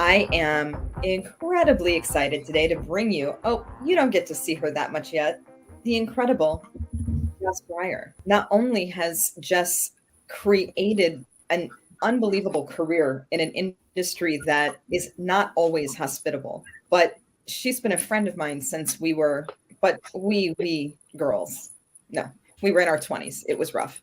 I am incredibly excited today to bring you, oh, you don't get to see her that much yet, the incredible Jess Bryar. Not only has Jess created an unbelievable career in an industry that is not always hospitable, but she's been a friend of mine since we girls, no, we were in our 20s. It was rough.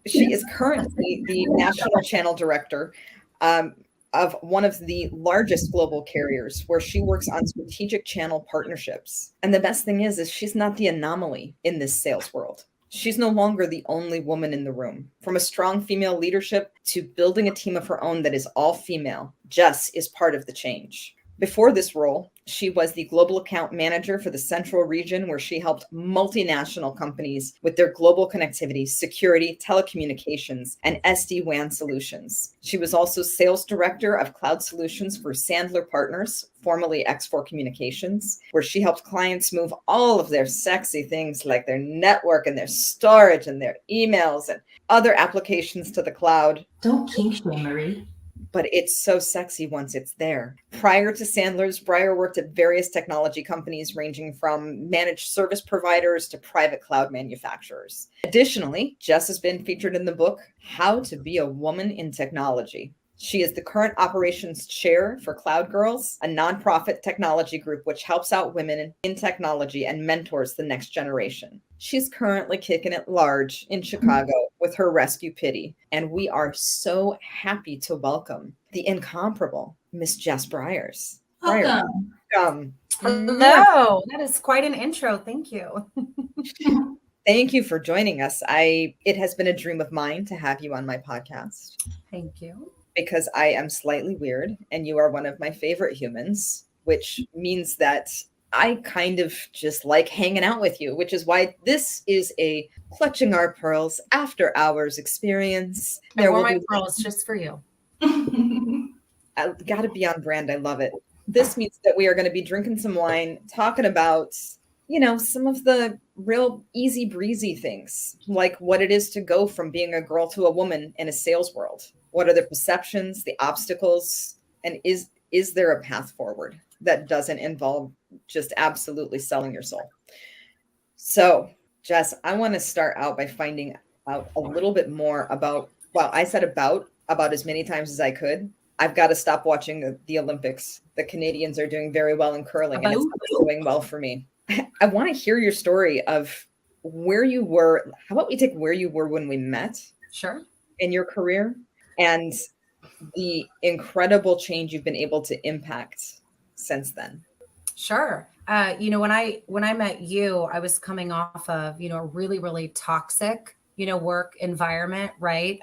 She is currently the national channel director um, of one of the largest global carriers, where she works on strategic channel partnerships. And the best thing is she's not the anomaly in this sales world. She's no longer the only woman in the room. From a strong female leadership to building a team of her own that is all female, Jess is part of the change. Before this role, she was the global account manager for the central region, where she helped multinational companies with their global connectivity, security, telecommunications, and SD-WAN solutions. She was also sales director of cloud solutions for Sandler Partners, formerly X4 Communications, where she helped clients move all of their sexy things like their network and their storage and their emails and other applications to the cloud. Don't kink shame, Marie. But it's so sexy once it's there. Prior to Sandler's, Bryar worked at various technology companies ranging from managed service providers to private cloud manufacturers. Additionally, Jess has been featured in the book, How to Be a Woman in Technology. She is the current operations chair for Cloud Girls, a nonprofit technology group which helps out women in technology and mentors the next generation. She's currently kicking it large in Chicago with her Rescue Pity, and we are so happy to welcome the incomparable Miss Jess Bryars. Welcome. Welcome. Hello. That is quite an intro. Thank you. Thank you for joining us. It has been a dream of mine to have you on my podcast. Thank you. Because I am slightly weird and you are one of my favorite humans, which means that I kind of just like hanging out with you, which is why this is a Clutching Our Pearls after hours experience. I wore my pearls just for you. I got to be on brand. I love it. This means that we are going to be drinking some wine, talking about, some of the real easy breezy things, like what it is to go from being a girl to a woman in a sales world. What are the perceptions, the obstacles, and is there a path forward that doesn't involve just absolutely selling your soul? So, Jess, I want to start out by finding out a little bit more about, well, I said about as many times as I could. I've got to stop watching the Olympics. The Canadians are doing very well in curling, and it's not going well for me. I want to hear your story of where you were. How about we take where you were when we met? Sure. In your career, and the incredible change you've been able to impact since then. Sure. When I met you, I was coming off of, a really, really toxic, work environment, right?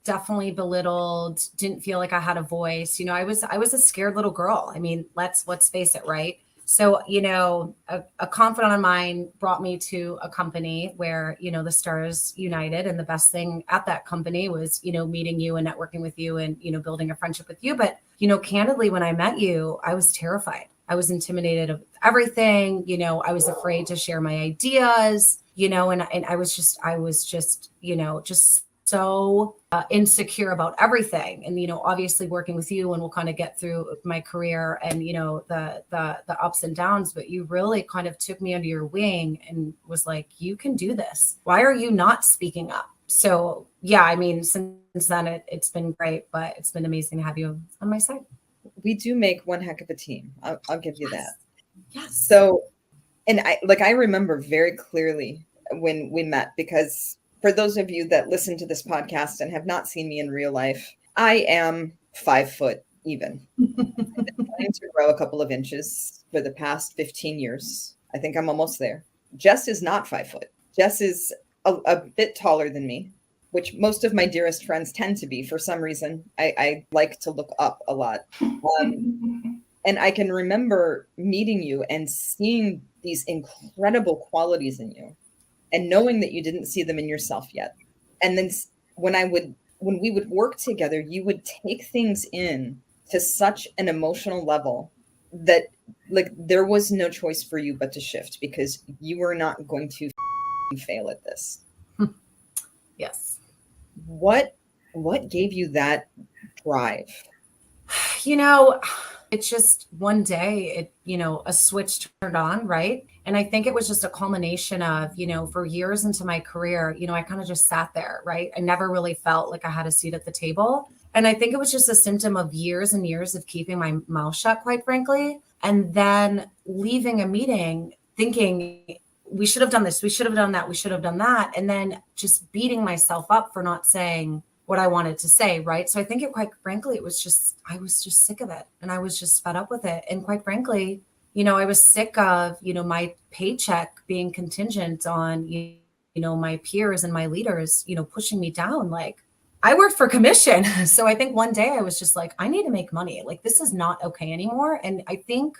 Definitely belittled, didn't feel like I had a voice. I was a scared little girl. I mean, let's face it, right? So, a confidant of mine brought me to a company where, the stars united. And the best thing at that company was, meeting you and networking with you and, building a friendship with you. But, candidly, when I met you, I was terrified. I was intimidated of everything. I was afraid to share my ideas, and I was just so insecure about everything. And, obviously working with you, and we'll kind of get through my career and, the ups and downs, but you really kind of took me under your wing and was like, you can do this. Why are you not speaking up? So yeah, I mean, since then it's been great, but it's been amazing to have you on my side. We do make one heck of a team. I'll give you that. Yes. So, and I remember very clearly when we met, because for those of you that listen to this podcast and have not seen me in real life, I am 5 foot even. I've been trying to grow a couple of inches for the past 15 years. I think I'm almost there. Jess is not 5 foot. Jess is a bit taller than me, which most of my dearest friends tend to be. For some reason, I like to look up a lot. And I can remember meeting you and seeing these incredible qualities in you, and knowing that you didn't see them in yourself yet. And then when we would work together, you would take things in to such an emotional level that there was no choice for you but to shift, because you were not going to fail at this. Yes. What gave you that drive? You know, it's just one day a switch turned on, right? And I think it was just a culmination of, for years into my career, I kind of just sat there, right? I never really felt like I had a seat at the table. And I think it was just a symptom of years and years of keeping my mouth shut, quite frankly. And then leaving a meeting thinking, we should have done this, we should have done that, we should have done that. And then just beating myself up for not saying what I wanted to say, right? So I think quite frankly, I was just sick of it. And I was just fed up with it. And quite frankly, I was sick of, my paycheck being contingent on, my peers and my leaders, pushing me down. Like, I worked for commission. So I think one day I was just like, I need to make money. Like, this is not okay anymore. And I think,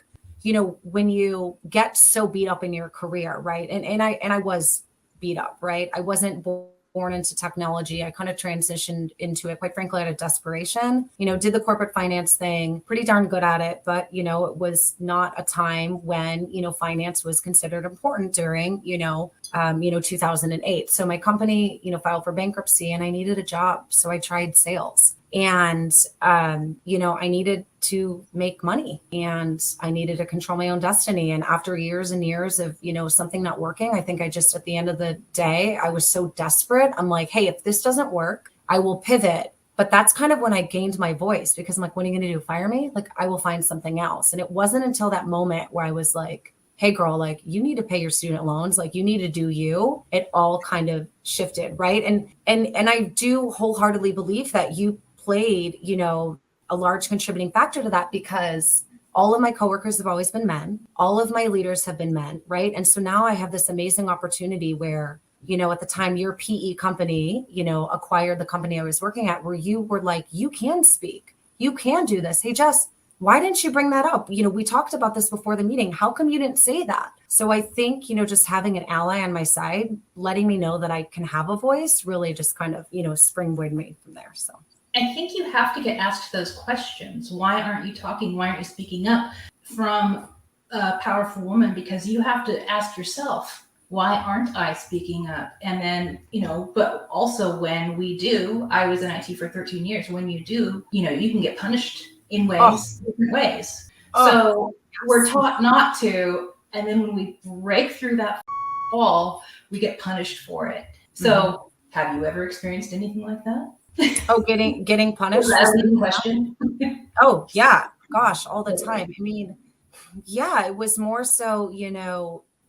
when you get so beat up in your career, right? And I was beat up, right? I wasn't born into technology. I kind of transitioned into it, quite frankly, out of desperation. Did the corporate finance thing, pretty darn good at it, but it was not a time when finance was considered important during 2008. So my company filed for bankruptcy, and I needed a job, so I tried sales. And I needed to make money, and I needed to control my own destiny. And after years and years of something not working, I think I just, at the end of the day, I was so desperate. I'm like, hey, if this doesn't work, I will pivot. But that's kind of when I gained my voice, because I'm like, what are you going to do? Fire me? Like, I will find something else. And it wasn't until that moment where I was like, hey girl, like, you need to pay your student loans, like, you need to do you. It all kind of shifted, right? And I do wholeheartedly believe that you played, a large contributing factor to that, because all of my coworkers have always been men. All of my leaders have been men, right? And so now I have this amazing opportunity where, at the time your PE company, acquired the company I was working at, where you were like, you can speak, you can do this. Hey, Jess, why didn't you bring that up? We talked about this before the meeting. How come you didn't say that? So I think, just having an ally on my side, letting me know that I can have a voice, really just kind of, springboarded me from there. So I think you have to get asked those questions. Why aren't you talking? Why aren't you speaking up, from a powerful woman? Because you have to ask yourself, why aren't I speaking up? And then, but also when we do, I was in IT for 13 years. When you do, you can get punished in different ways. So we're taught not to. And then when we break through that wall, we get punished for it. So have you ever experienced anything like that? Oh, getting punished? Is that a leading question? Oh, yeah. Gosh, all the time. I mean, yeah, it was more so,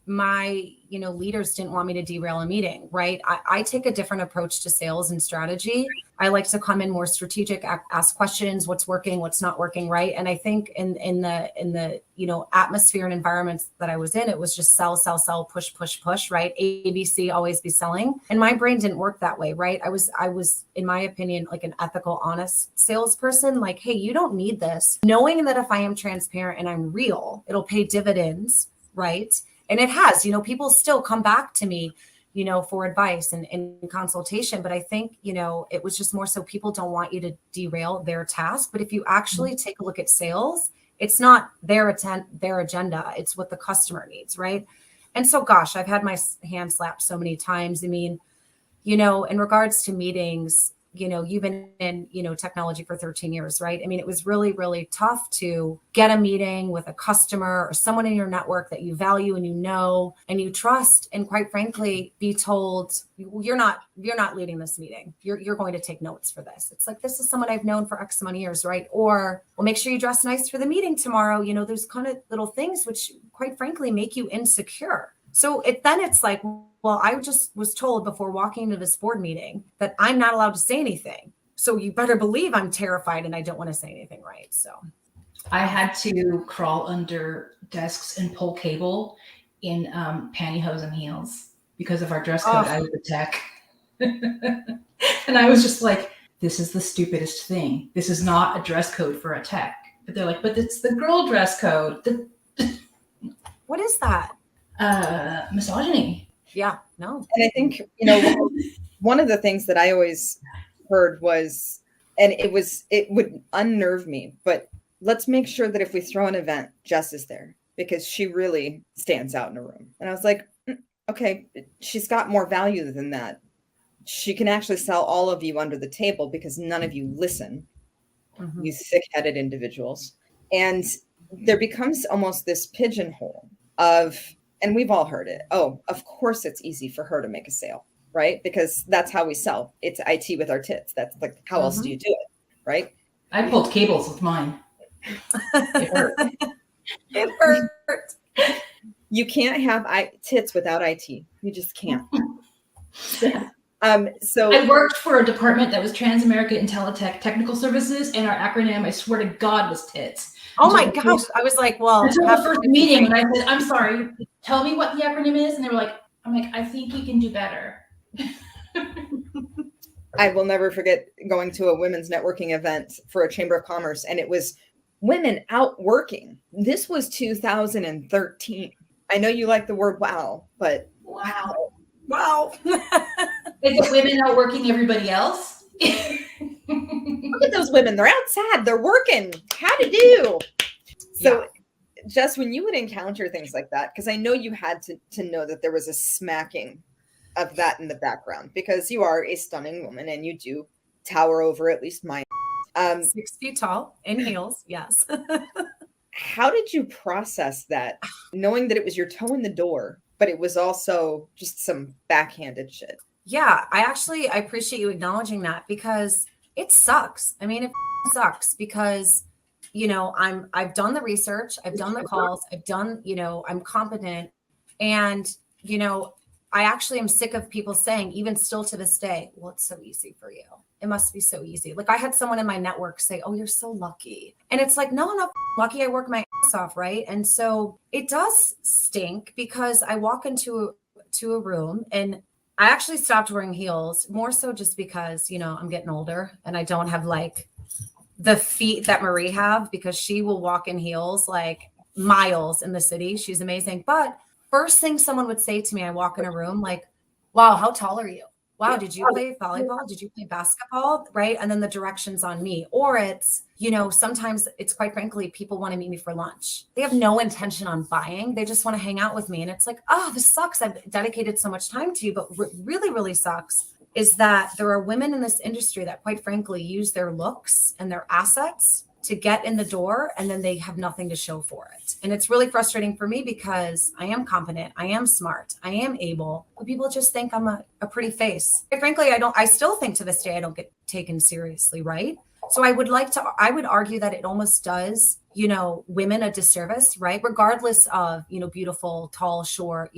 my, leaders didn't want me to derail a meeting, right? I take a different approach to sales and strategy. I like to come in more strategic, ask questions, what's working, what's not working, right? And I think in the atmosphere and environments that I was in, it was just sell, sell, sell, push, push, push, right? ABC, always be selling. And my brain didn't work that way, right? I was, in my opinion, like an ethical, honest salesperson. Like, hey, you don't need this. Knowing that if I am transparent and I'm real, it'll pay dividends, right? And it has, people still come back to me, for advice and consultation. But I think, it was just more so people don't want you to derail their task. But if you actually take a look at sales, it's not their agenda. It's what the customer needs, right? And so, gosh, I've had my hand slapped so many times. I mean, in regards to meetings, you've been in, technology for 13 years, right? I mean, it was really, really tough to get a meeting with a customer or someone in your network that you value and and you trust, and quite frankly, be told, you're not leading this meeting. You're going to take notes for this. It's like, this is someone I've known for X amount of years, right? Or, well, make sure you dress nice for the meeting tomorrow. There's kind of little things which, quite frankly, make you insecure. So it's like, well, I just was told before walking into this board meeting that I'm not allowed to say anything. So you better believe I'm terrified and I don't want to say anything, right? So I had to crawl under desks and pull cable in pantyhose and heels because of our dress code. I was a tech. And I was just like, this is the stupidest thing. This is not a dress code for a tech. But they're like, but it's the girl dress code. What is that? Misogyny. Yeah, no. And I think, one of the things that I always heard was, and it would unnerve me, but let's make sure that if we throw an event, Jess is there, because she really stands out in a room. And I was like, okay, she's got more value than that. She can actually sell all of you under the table because none of you listen. you thick-headed individuals. And there becomes almost this pigeonhole of, and we've all heard it, oh, of course it's easy for her to make a sale, right? Because that's how we sell. It's IT with our tits. That's like, how else do you do it, right? I pulled cables with mine. It hurt. It hurt. You can't have tits without IT. You just can't. So I worked for a department that was Transamerica Intelitech Technical Services, and our acronym, I swear to God, was TITS. Oh my gosh. I was like, well, until the first meeting, when I said, I'm sorry, tell me what the acronym is. And they were like, I'm like, I think you can do better. I will never forget going to a women's networking event for a Chamber of Commerce, and it was women out working. This was 2013. I know you like the word wow, but wow. Is it women out working everybody else? Look at those women. They're outside. They're working. How to do. So Jess, when you would encounter things like that, because I know you had to know that there was a smacking of that in the background, because you are a stunning woman and you do tower over at least my 6 feet tall in heels. Yes. How did you process that, knowing that it was your toe in the door, but it was also just some backhanded shit? Yeah, I appreciate you acknowledging that, because it sucks. I mean, it sucks because, I've done the research, I've done the calls, I've done, I'm competent. And, I actually am sick of people saying, even still to this day, well, it's so easy for you. It must be so easy. Like, I had someone in my network say, oh, you're so lucky. And it's like, no, I'm not lucky. I work my ass off, right? And so it does stink, because I walk into a room, and I actually stopped wearing heels, more so just because, I'm getting older and I don't have like the feet that Marie have, because she will walk in heels like miles in the city. She's amazing. But first thing someone would say to me, I walk in a room like, wow, how tall are you? Wow, did you play volleyball? Did you play basketball? Right. And then the direction's on me. Or it's, sometimes it's, quite frankly, people want to meet me for lunch. They have no intention on buying. They just want to hang out with me. And it's like, oh, this sucks. I've dedicated so much time to you. But what really, really sucks is that there are women in this industry that, quite frankly, use their looks and their assets to get in the door, and then they have nothing to show for it. And it's really frustrating for me, because I am competent, I am smart, I am able, but people just think I'm a pretty face. Quite frankly, I still think to this day, I don't get taken seriously, right? So I would argue that it almost does, women a disservice, right? Regardless of, beautiful, tall, short,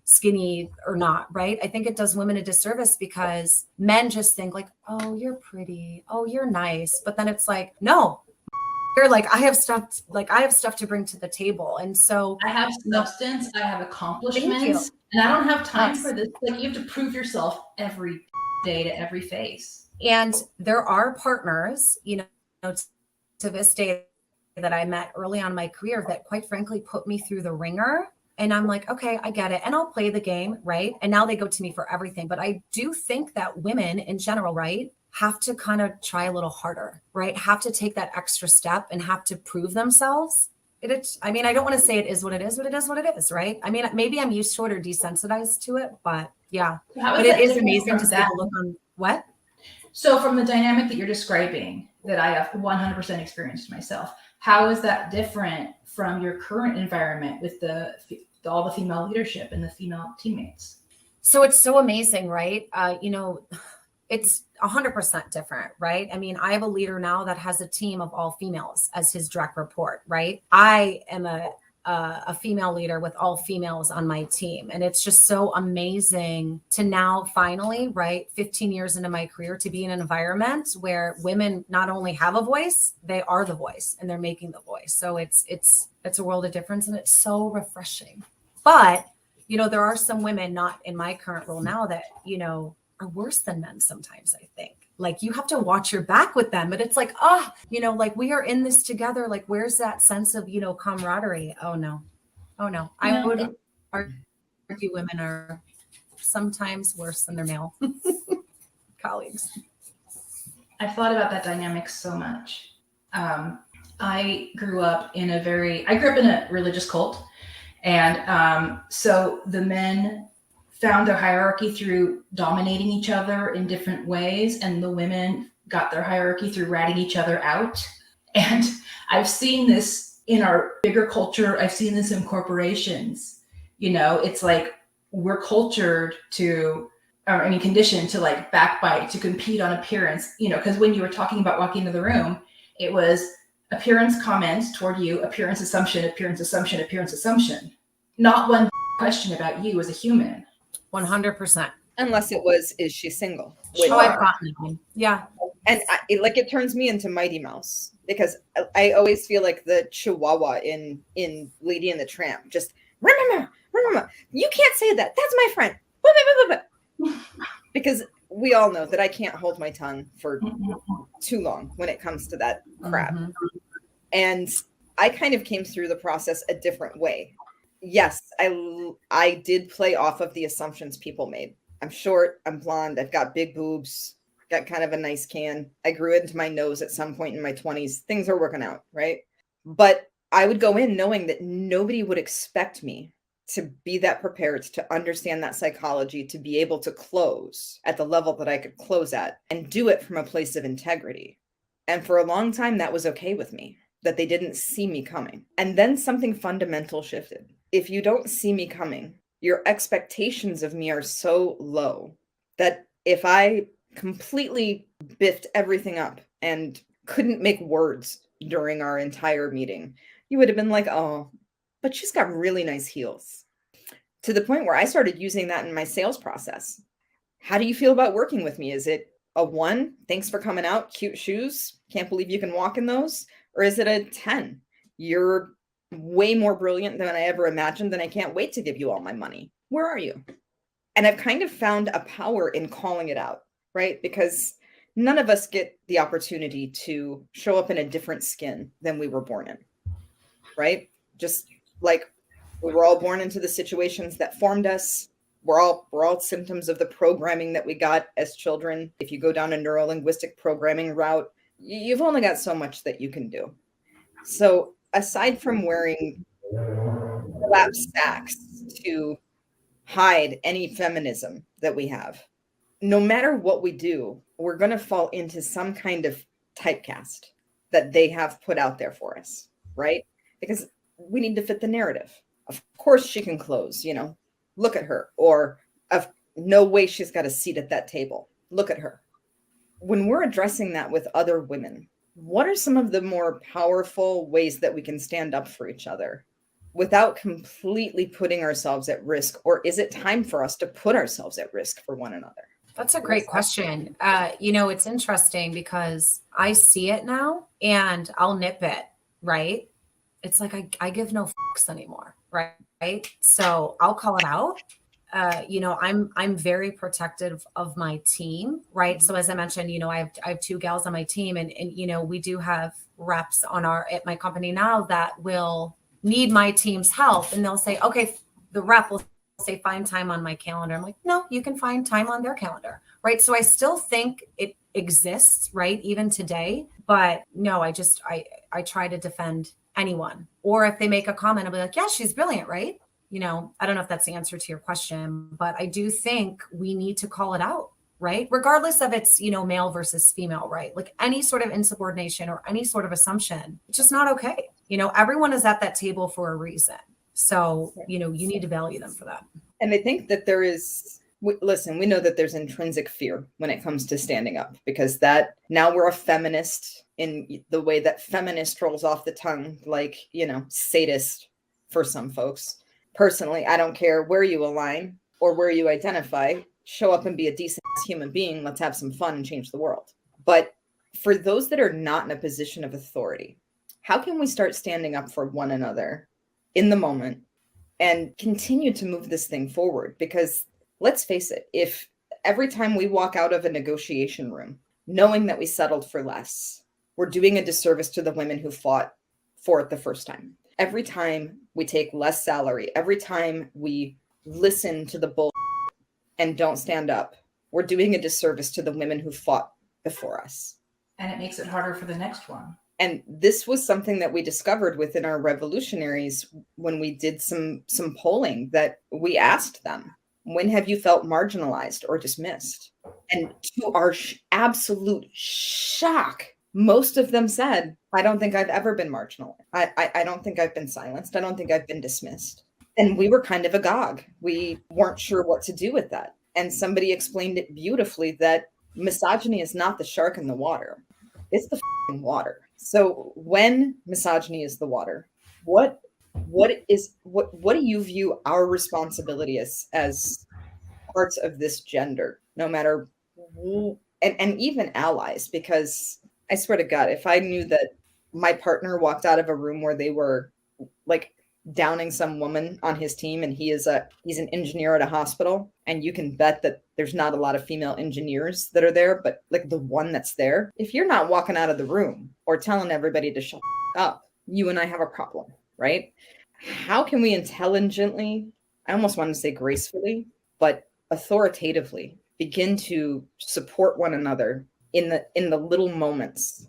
skinny or not, right? I think it does women a disservice, because men just think like, oh, you're pretty, oh, you're nice. But then it's like, no, you're like, I have stuff to bring to the table. And so I have substance, I have accomplishments, and I don't have time for this. Like, you have to prove yourself every day to every face. And there are partners, to this day that I met early on in my career that, quite frankly, put me through the ringer. And I'm like, okay, I get it. And I'll play the game, right? And now they go to me for everything. But I do think that women in general, right, have to kind of try a little harder, right? Have to take that extra step and have to prove themselves. I don't want to say it is what it is, but it is what it is, right? I mean, maybe I'm used to it or desensitized to it, but yeah. But it is amazing to see the look on what? So from the dynamic that you're describing, that I have 100% experienced myself, how is that different from your current environment with all the female leadership and the female teammates? So it's so amazing, right? It's 100% different, right? I mean, I have a leader now that has a team of all females as his direct report, right? I am a female leader with all females on my team. And it's just so amazing to now finally, right, 15 years into my career, to be in an environment where women not only have a voice, they are the voice, and they're making the voice. So it's a world of difference, and it's so refreshing. But, there are some women not in my current role now that, are worse than men sometimes, I think. Like, you have to watch your back with them, but it's like, like, we are in this together. Like, where's that sense of, camaraderie? Oh no. I would argue women are sometimes worse than their male colleagues. I've thought about that dynamic so much. I grew up in a religious cult. And so the men found their hierarchy through dominating each other in different ways, and the women got their hierarchy through ratting each other out. And I've seen this in our bigger culture. I've seen this in corporations. It's like we're cultured to, or I mean, conditioned to like backbite, to compete on appearance, because when you were talking about walking into the room, it was appearance comment toward you, appearance assumption, appearance assumption, appearance assumption. Not one question about you as a human. 100%. Unless it was, is she single? Sure. Oh, I've gotten it. Yeah. And it turns me into Mighty Mouse, because I always feel like the Chihuahua in Lady and the Tramp. Just remember, you can't say that. That's my friend. Because we all know that I can't hold my tongue for too long when it comes to that crap. Mhm. And I kind of came through the process a different way. Yes, I did play off of the assumptions people made. I'm short, I'm blonde, I've got big boobs, got kind of a nice can. I grew into my nose at some point in my 20s. Things are working out, right? But I would go in knowing that nobody would expect me to be that prepared, to understand that psychology, to be able to close at the level that I could close at and do it from a place of integrity. And for a long time, that was okay with me, that they didn't see me coming. And then something fundamental shifted. If you don't see me coming, your expectations of me are so low that if I completely biffed everything up and couldn't make words during our entire meeting, you would have been like, oh, but she's got really nice heels. To the point where I started using that in my sales process. How do you feel about working with me? Is it a 1? Thanks for coming out. Cute shoes. Can't believe you can walk in those. Or is it a 10? You're way more brilliant than I ever imagined, and I can't wait to give you all my money. Where are you? And I've kind of found a power in calling it out, right? Because none of us get the opportunity to show up in a different skin than we were born in, right? Just like we were all born into the situations that formed us. We're all symptoms of the programming that we got as children. If you go down a neuro-linguistic programming route, you've only got so much that you can do. So aside from wearing collapsed sacks to hide any feminism that we have, no matter what we do, we're going to fall into some kind of typecast that they have put out there for us, right? Because we need to fit the narrative. Of course she can close, look at her. Or of no way she's got a seat at that table. Look at her. When we're addressing that with other women, what are some of the more powerful ways that we can stand up for each other without completely putting ourselves at risk? Or is it time for us to put ourselves at risk for one another? That's a great question. It's interesting because I see it now and I'll nip it, right? It's like I give no fucks anymore, right? So I'll call it out. I'm very protective of my team, right? So as I mentioned, I have 2 gals on my team, and we do have reps at my company now that will need my team's help, and they'll say, okay, the rep will say, find time on my calendar. I'm like, no, you can find time on their calendar, right? So I still think it exists, right? Even today, but no, I try to defend anyone. Or if they make a comment, I'll be like, yeah, she's brilliant, right? I don't know if that's the answer to your question, but I do think we need to call it out, right? Regardless of it's, male versus female, right? Like any sort of insubordination or any sort of assumption, it's just not okay. Everyone is at that table for a reason. So, you need to value them for that. And I think that we know that there's intrinsic fear when it comes to standing up, because that now we're a feminist in the way that feminist rolls off the tongue, like, sadist for some folks. Personally, I don't care where you align or where you identify, show up and be a decent human being. Let's have some fun and change the world. But for those that are not in a position of authority, how can we start standing up for one another in the moment and continue to move this thing forward? Because let's face it, if every time we walk out of a negotiation room, knowing that we settled for less, we're doing a disservice to the women who fought for it the first time. Every time we take less salary, every time we listen to the bull and don't stand up, we're doing a disservice to the women who fought before us. And it makes it harder for the next one. And this was something that we discovered within our revolutionaries when we did some polling, that we asked them, when have you felt marginalized or dismissed? And to our absolute shock, most of them said, I don't think I've ever been marginal. I don't think I've been silenced. I don't think I've been dismissed. And we were kind of agog. We weren't sure what to do with that. And somebody explained it beautifully that misogyny is not the shark in the water. It's the water. So when misogyny is the water, what do you view our responsibility as parts of this gender, no matter who, and even allies? Because I swear to God, if I knew that my partner walked out of a room where they were like downing some woman on his team, and he's an engineer at a hospital, and you can bet that there's not a lot of female engineers that are there, but like the one that's there, if you're not walking out of the room or telling everybody to shut up, you and I have a problem, right? How can we intelligently, I almost want to say gracefully, but authoritatively begin to support one another in the little moments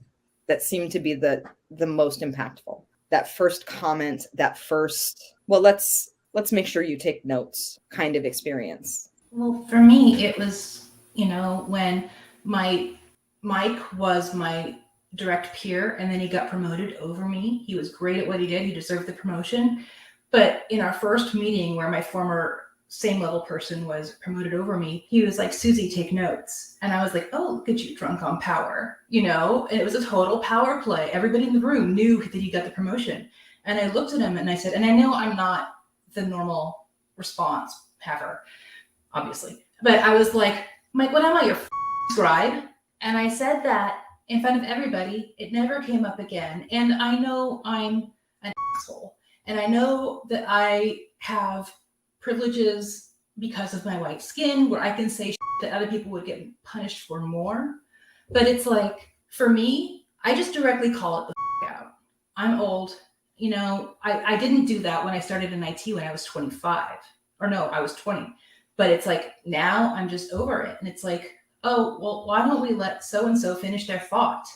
that seem to be the most impactful? That first comment, that first, well, let's make sure you take notes kind of experience. Well, for me, it was, when Mike was my direct peer, and then he got promoted over me. He was great at what he did. He deserved the promotion. But in our first meeting where my former same level person was promoted over me, he was like, Susie, take notes. And I was like, oh, look at you, drunk on power, and it was a total power play. Everybody in the room knew that he got the promotion. And I looked at him and I said, and I know I'm not the normal response haver, obviously, but I was like, Mike, what am I, your scribe? And I said that in front of everybody. It never came up again. And I know I'm an asshole. And I know that I have privileges because of my white skin, where I can say that other people would get punished for more. But it's like, for me, I just directly call it the out. I'm old. I didn't do that when I started in IT when I was 25. Or no, I was 20. But it's like, now I'm just over it. And it's like, oh, well, why don't we let so-and-so finish their thought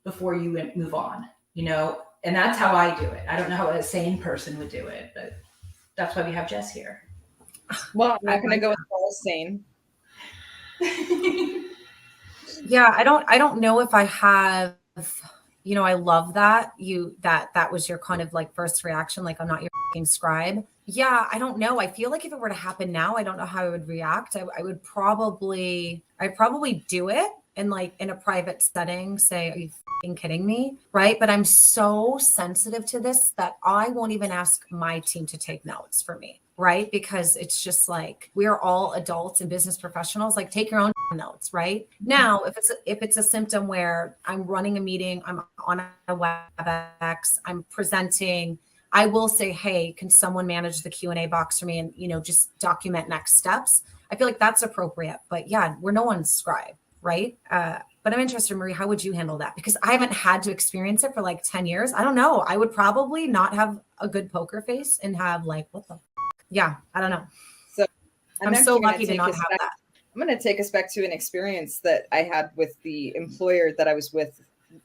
before you move on? And that's how I do it. I don't know how a sane person would do it, but that's why we have Jess here. Well, I'm not going to go as far as sane. Yeah, I don't know if I have, I love that that was your kind of like first reaction, like, I'm not your fucking scribe. Yeah, I don't know. I feel like if it were to happen now, I don't know how I would react. I'd probably do it in a private setting, say, are you fucking kidding me? Right. But I'm so sensitive to this that I won't even ask my team to take notes for me. Right. Because it's just like, we're all adults and business professionals, like, take your own notes. Right now, if it's a symptom where I'm running a meeting, I'm on a WebEx, I'm presenting, I will say, hey, can someone manage the Q&A box for me and, just document next steps? I feel like that's appropriate. But yeah, we're no one's scribe, right? But I'm interested, Marie, how would you handle that? Because I haven't had to experience it for like 10 years. I don't know. I would probably not have a good poker face and have like, what the? Yeah, I don't know. So I'm so lucky to not have that. I'm going to take us back to an experience that I had with the employer that I was with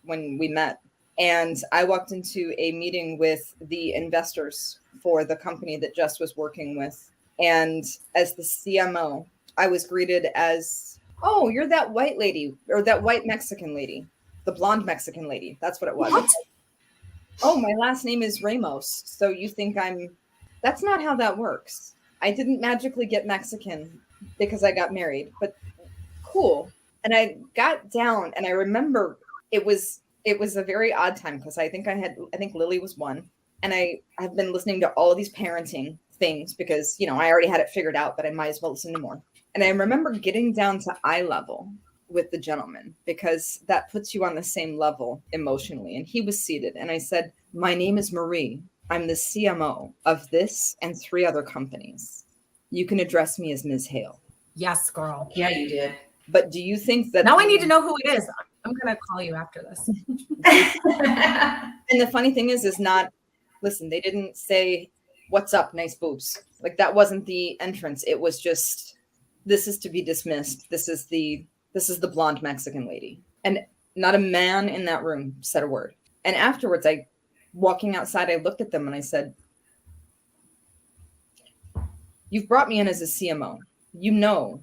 when we met. And I walked into a meeting with the investors for the company that Jess was working with. And as the CMO, I was greeted as, oh, you're that white lady, or that white Mexican lady, the blonde Mexican lady. That's what it was. What? Oh, my last name is Ramos. So you think that's not how that works. I didn't magically get Mexican because I got married, but cool. And I got down, and I remember it was a very odd time, because I think Lily was one, and I have been listening to all of these parenting things because, I already had it figured out, but I might as well listen to more. And I remember getting down to eye level with the gentleman, because that puts you on the same level emotionally. And he was seated, and I said, my name is Marie. I'm the CMO of this and 3 other companies. You can address me as Ms. Hale. Yes, girl. Yeah, you did. But do you think that... Now I need to know who it is. I'm going to call you after this. And the funny thing is not, listen, they didn't say, what's up, nice boobs. Like, that wasn't the entrance. It was just, this is to be dismissed. This is the blonde Mexican lady. And not a man in that room said a word. And afterwards, walking outside, I looked at them and I said, you've brought me in as a CMO. You know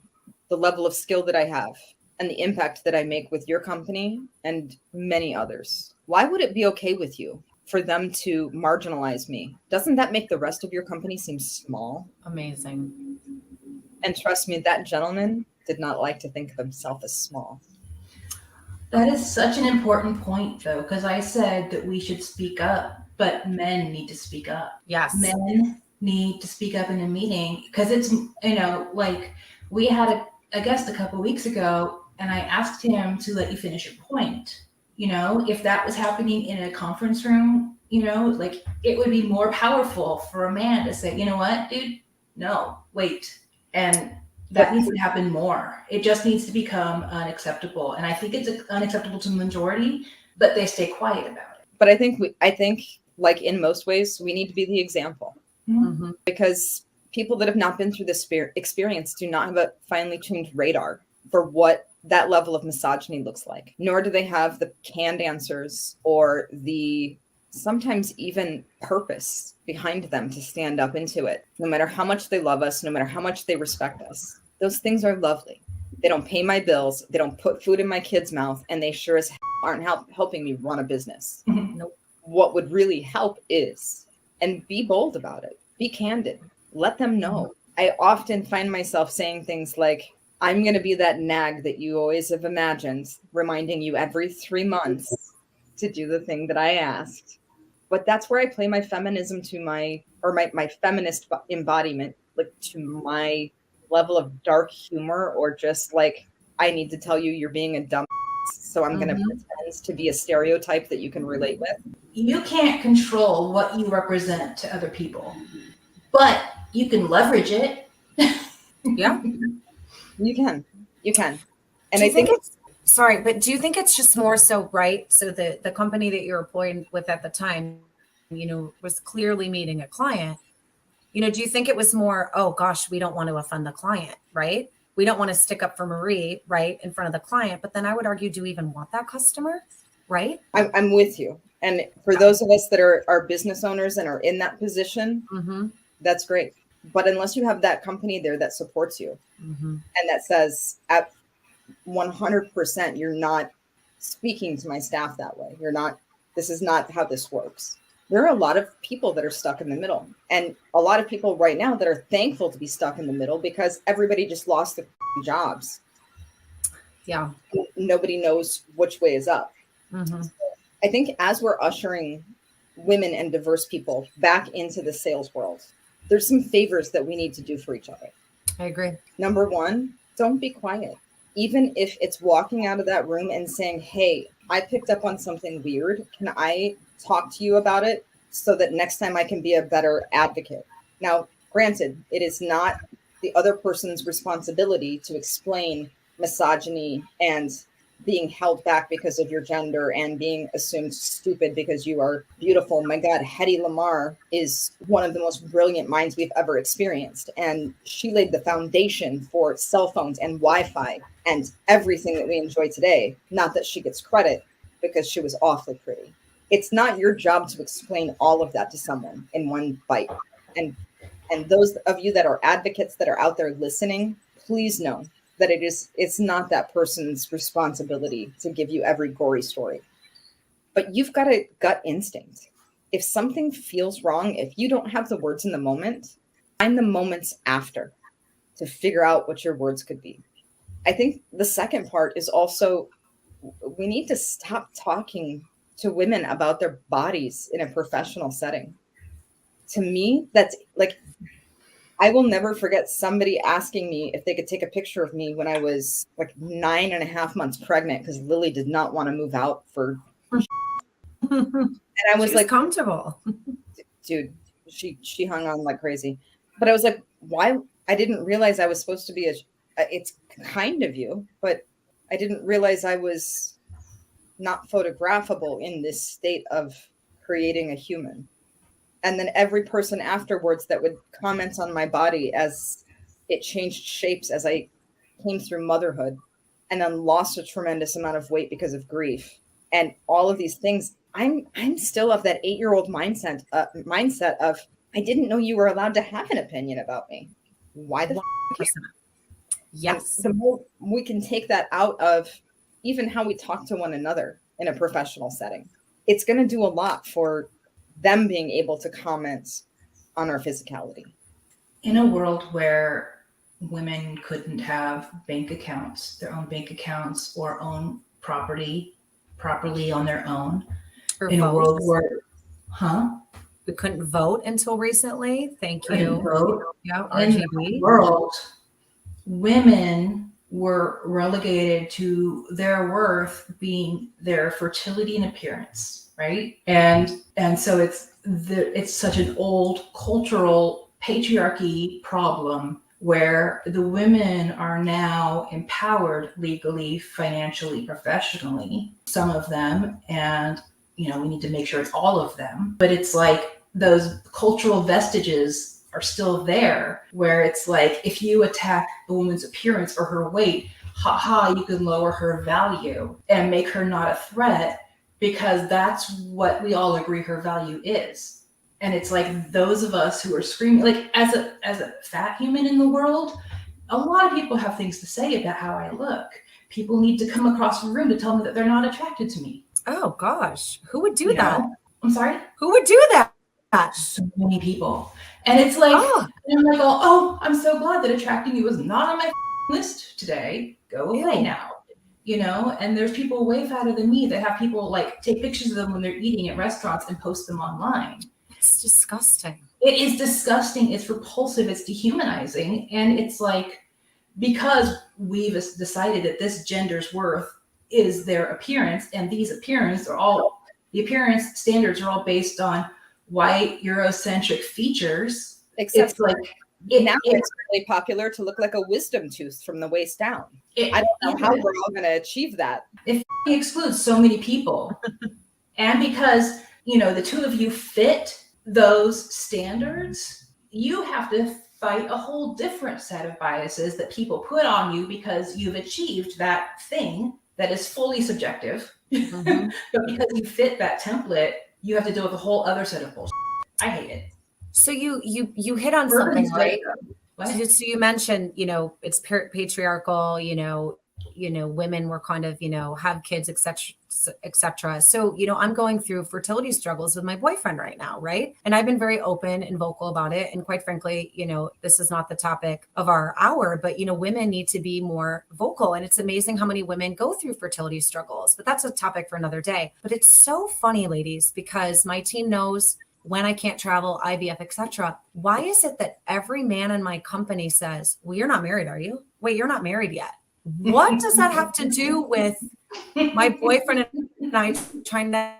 the level of skill that I have. and the impact that I make with your company and many others. Why would it be okay with you for them to marginalize me? Doesn't that make the rest of your company seem small? Amazing. And trust me, that gentleman did not like to think of himself as small. That is such an important point, though, because I said that we should speak up, but men need to speak up. Yes. Men need to speak up in a meeting because it's, like we had a guest a couple weeks ago, and I asked him to let you finish your point. If that was happening in a conference room, like it would be more powerful for a man to say, you know what, dude, no, wait. And that needs to happen more. It just needs to become unacceptable. And I think it's unacceptable to the majority, but they stay quiet about it. But I think like in most ways, we need to be the example. Mm-hmm. Because people that have not been through this experience do not have a finely tuned radar for what that level of misogyny looks like, nor do they have the canned answers or the sometimes even purpose behind them to stand up into it. No matter how much they love us, no matter how much they respect us, those things are lovely. They don't pay my bills, they don't put food in my kid's mouth, and they sure as aren't helping me run a business. Nope. What would really help is, and be bold about it, be candid, let them know. I often find myself saying things like, I'm going to be that nag that you always have imagined, reminding you every 3 months to do the thing that I asked. But that's where I play my feminism to my feminist embodiment, like to my level of dark humor, or just like, I need to tell you you're being a dumb, so I'm going to pretend to be a stereotype that you can relate with. You can't control what you represent to other people, but you can leverage it. Yeah. You can. And do you I think it's sorry, but do you think it's just more so, right? So the company that you're employed with at the time, was clearly meeting a client. Do you think it was more, oh gosh, we don't want to offend the client, right? We don't want to stick up for Marie, right, in front of the client. But then I would argue, do we even want that customer, right? I'm with you. And for those of us that are business owners and are in that position, that's great. But unless you have that company there that supports you and that says at 100%, you're not speaking to my staff that way. This is not how this works. There are a lot of people that are stuck in the middle, and a lot of people right now that are thankful to be stuck in the middle because everybody just lost their jobs. Yeah. Nobody knows which way is up. I think as we're ushering women and diverse people back into the sales world, there's some favors that we need to do for each other. I agree. Number one, don't be quiet. Even if it's walking out of that room and saying, hey, I picked up on something weird. Can I talk to you about it so that next time I can be a better advocate? Now, granted, it is not the other person's responsibility to explain misogyny and being held back because of your gender and being assumed stupid because you are beautiful. My God, Hedy Lamarr is one of the most brilliant minds we've ever experienced. And she laid the foundation for cell phones and Wi-Fi and everything that we enjoy today. Not that she gets credit because she was awfully pretty. It's not your job to explain all of that to someone in one bite. And those of you that are advocates that are out there listening, please know that it's not that person's responsibility to give you every gory story. But you've got a gut instinct. If something feels wrong, if you don't have the words in the moment, find the moments after to figure out what your words could be. I think the second part is also, we need to stop talking to women about their bodies in a professional setting. To me, that's like, I will never forget somebody asking me if they could take a picture of me when I was like 9.5 months pregnant because Lily did not want to move out for. And I was like, comfortable. Dude, she hung on like crazy. But I was like, why? I didn't realize I was supposed to be it's kind of you, but I didn't realize I was not photographable in this state of creating a human. And then every person afterwards that would comment on my body as it changed shapes as I came through motherhood and then lost a tremendous amount of weight because of grief and all of these things. I'm still of that 8-year-old mindset of, I didn't know you were allowed to have an opinion about me. Why the f***? And Yes. the more we can take that out of even how we talk to one another in a professional setting, it's going to do a lot for them being able to comment on our physicality. In a world where women couldn't have bank accounts, their own bank accounts, or own property properly on their own, Or in a world votes. where, huh? We couldn't vote until recently. Thank Couldn't you. vote. Yeah, In that RGB. world, women were relegated to their worth being their fertility and appearance, right? And so it's such an old cultural patriarchy problem where the women are now empowered legally, financially, professionally, some of them, and we need to make sure it's all of them. But it's like those cultural vestiges are still there, where it's like if you attack a woman's appearance or her weight, haha, you can lower her value and make her not a threat, because that's what we all agree her value is. And it's like those of us who are screaming, like as a fat human in the world, a lot of people have things to say about how I look. People need to come across the room to tell me that they're not attracted to me. Oh gosh, who would do that? I'm sorry? Who would do that? So many people. And it's like, and I'm like, oh, I'm so glad that attracting you was not on my list today. Go away now. And there's people way fatter than me that have people like take pictures of them when they're eating at restaurants and post them online. It's disgusting. It is disgusting. It's repulsive. It's dehumanizing. And it's like, because we've decided that this gender's worth is their appearance, and the appearance standards are all based on white Eurocentric features. Except it's like it's really popular to look like a wisdom tooth from the waist down. I don't know how we're all going to achieve that. It excludes so many people. And because, the two of you fit those standards, you have to fight a whole different set of biases that people put on you because you've achieved that thing that is fully subjective. Mm-hmm. But because you fit that template, you have to deal with a whole other set of bullshit. I hate it. So you hit on something, right? So you mentioned, it's patriarchal, women were kind of, have kids, etc. So, I'm going through fertility struggles with my boyfriend right now, right? And I've been very open and vocal about it. And quite frankly, this is not the topic of our hour, but, women need to be more vocal. And it's amazing how many women go through fertility struggles, but that's a topic for another day. But it's so funny, ladies, because my team knows when I can't travel, IVF, etc. Why is it that every man in my company says, well, you're not married, are you? Wait, you're not married yet. What does that have to do with my boyfriend and I trying to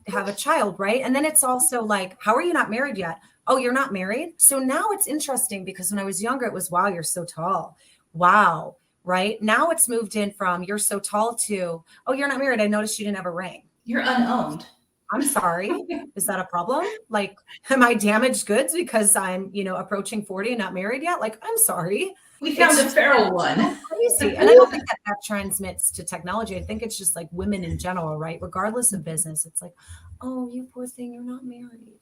have a child, right? And then it's also like, how are you not married yet? Oh, you're not married? So now it's interesting because when I was younger, it was, wow, you're so tall. Wow, right? Now it's moved in from you're so tall to, oh, you're not married. I noticed you didn't have a ring. You're unowned. I'm sorry. Is that a problem? Like, am I damaged goods because I'm, approaching 40 and not married yet? Like, I'm sorry. We found a feral one. So crazy. And I don't think that transmits to technology. I think it's just like women in general, right? Regardless of business, it's like, oh, you poor thing, you're not married.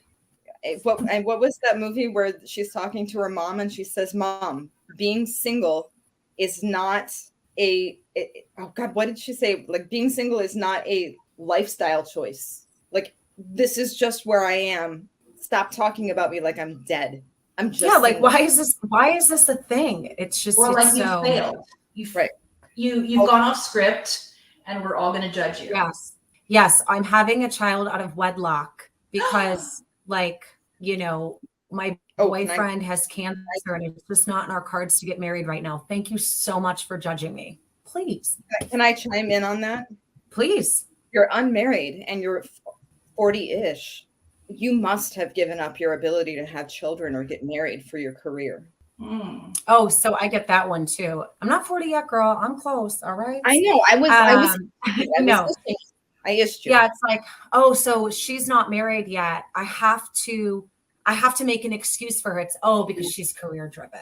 What was that movie where she's talking to her mom and she says, Mom, being single is not oh God, what did she say? Like, being single is not a lifestyle choice. Like, this is just where I am. Stop talking about me like I'm dead. I'm just like, why is this a thing? It's just, or like you failed. You've gone off script and we're all going to judge you. Yes. I'm having a child out of wedlock because like, my boyfriend has cancer and it's just not in our cards to get married right now. Thank you so much for judging me. Please. Can I chime in on that? Please. You're unmarried and you're 40-ish. You must have given up your ability to have children or get married for your career. Oh, so I get that one too. I'm not 40 yet, girl. I'm close. All right. I know. I was I asked you. Yeah, it's like, oh, so she's not married yet. I have to make an excuse for her. It's because she's career driven.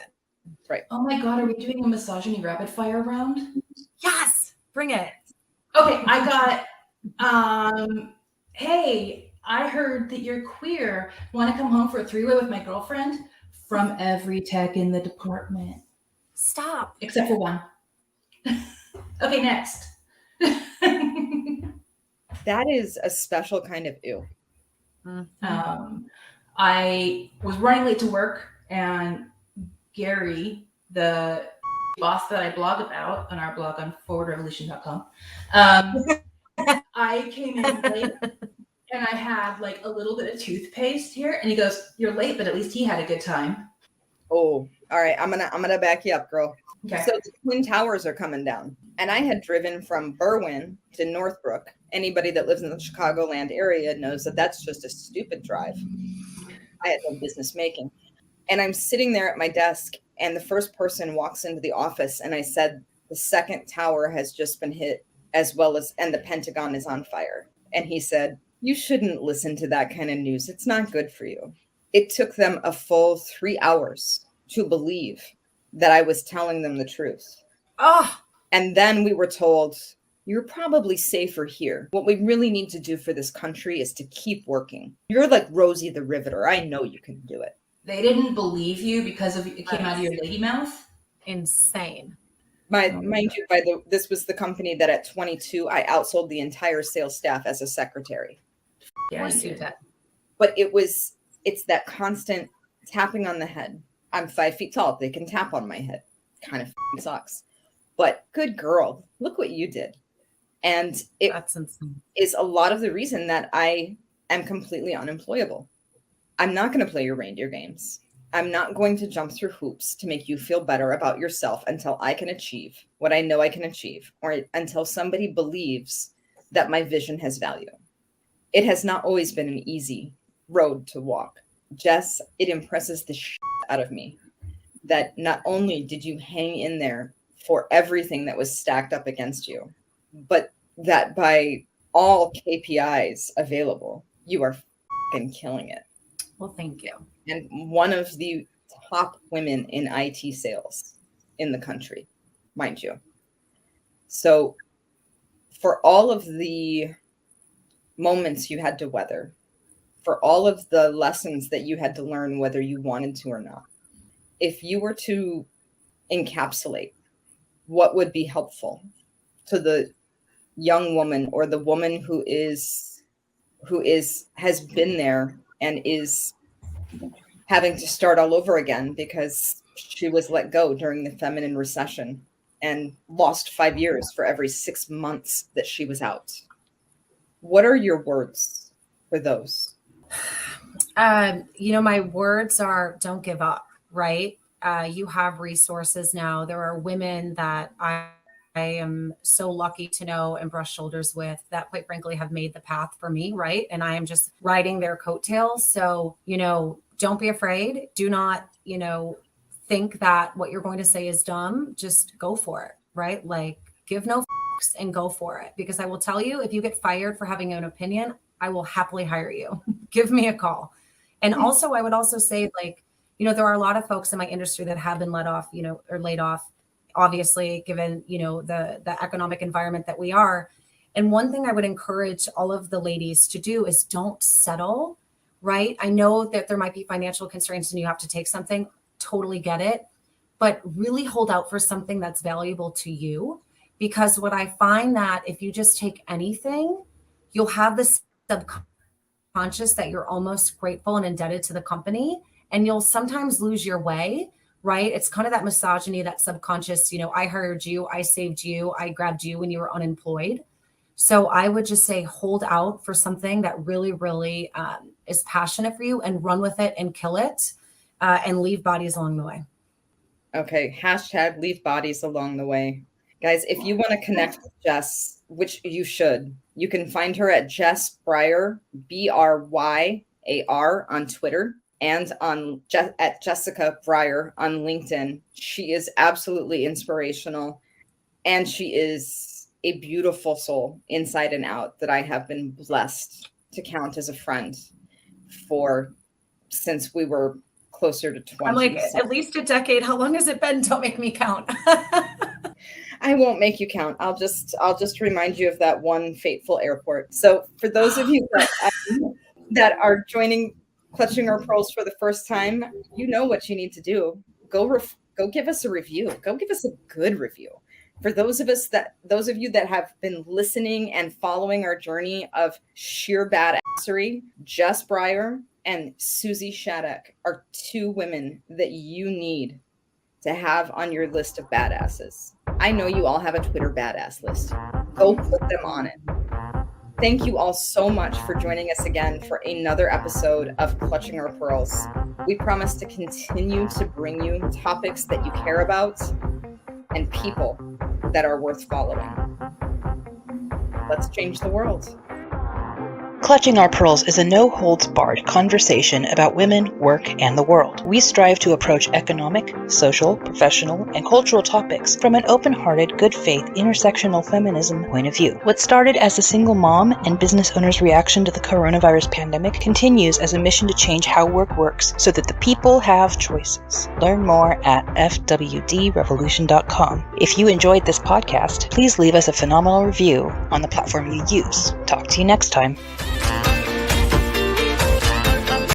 Right. Oh my God, are we doing a misogyny rapid fire round? Yes, bring it. Okay, I got hey, I heard that you're queer. Want to come home for a 3-way with my girlfriend? From every tech in the department. Stop. Except for one. Okay, next. That is a special kind of ew. I was running late to work, and Gary, the boss that I blog about on our blog on forwardrevolution.com, I came in late and I had like a little bit of toothpaste here, and he goes, "You're late, but at least he had a good time." Oh, all right. I'm gonna back you up, girl. Okay. So the Twin Towers are coming down, and I had driven from Berwyn to Northbrook. Anybody that lives in the Chicagoland area knows that that's just a stupid drive. I had no business making. And I'm sitting there at my desk, and the first person walks into the office, and I said, the second tower has just been hit, as well as, and the Pentagon is on fire. And he said, you shouldn't listen to that kind of news. It's not good for you. It took them a full 3 hours to believe that I was telling them the truth. Oh, And then we were told, you're probably safer here. What we really need to do for this country is to keep working. You're like Rosie the Riveter. I know you can do it. They didn't believe you because of it came out of your lady mouth. insane. Mind you, this was the company that at 22, I outsold the entire sales staff as a secretary. Of course you did. But it's that constant tapping on the head. I'm 5 feet tall. They can tap on my head. Kind of sucks. But good girl, look what you did. And That's insane. Is a lot of the reason that I am completely unemployable. I'm not going to play your reindeer games. I'm not going to jump through hoops to make you feel better about yourself until I can achieve what I know I can achieve, or until somebody believes that my vision has value. It has not always been an easy road to walk. Jess, it impresses the shit out of me that not only did you hang in there for everything that was stacked up against you, but that by all KPIs available, you are fucking killing it. Well, thank you. And one of the top women in IT sales in the country, mind you. So for all of the moments you had to weather, for all of the lessons that you had to learn, whether you wanted to or not, if you were to encapsulate what would be helpful to the young woman or the woman who has been there and is having to start all over again because she was let go during the feminine recession and lost 5 years for every 6 months that she was out. What are your words for those? My words are don't give up, right? You have resources now. There are women that I am so lucky to know and brush shoulders with that, quite frankly, have made the path for me, right? And I am just riding their coattails. So, don't be afraid. Do not, think that what you're going to say is dumb. Just go for it, right? Like, give no fucks and go for it. Because I will tell you, if you get fired for having an opinion, I will happily hire you. Give me a call. And also, I would also say, like, there are a lot of folks in my industry that have been let off, or laid off, obviously, given, the economic environment that we are. And one thing I would encourage all of the ladies to do is don't settle, right? I know that there might be financial constraints and you have to take something, totally get it, but really hold out for something that's valuable to you. Because what I find that if you just take anything, you'll have this subconscious that you're almost grateful and indebted to the company, and you'll sometimes lose your way, right? It's kind of that misogyny, that subconscious, I hired you, I saved you, I grabbed you when you were unemployed. So I would just say hold out for something that really, really is passionate for you and run with it and kill it and leave bodies along the way. Okay, hashtag leave bodies along the way. Guys, if you want to connect with Jess, which you should, you can find her at Jess Bryar, Bryar on Twitter, and at Jessica Bryar on LinkedIn. She is absolutely inspirational, and she is a beautiful soul inside and out that I have been blessed to count as a friend since we were closer to 20. I'm like, at least a decade. How long has it been? Don't make me count. I won't make you count. I'll just remind you of that one fateful airport. So for those of you that are joining Clutching Our Pearls for the first time, you know what you need to do. Go go give us a review. Go give us a good review. For those of you that have been listening and following our journey of sheer badassery, Jess Bryar and Susie Shattuck are two women that you need to have on your list of badasses. I know you all have a Twitter badass list. Go put them on it. Thank you all so much for joining us again for another episode of Clutching Our Pearls. We promise to continue to bring you topics that you care about and people that are worth following. Let's change the world. Clutching Our Pearls is a no-holds-barred conversation about women, work, and the world. We strive to approach economic, social, professional, and cultural topics from an open-hearted, good-faith, intersectional feminism point of view. What started as a single mom and business owner's reaction to the coronavirus pandemic continues as a mission to change how work works so that the people have choices. Learn more at fwdrevolution.com. If you enjoyed this podcast, please leave us a phenomenal review on the platform you use. Talk to you next time.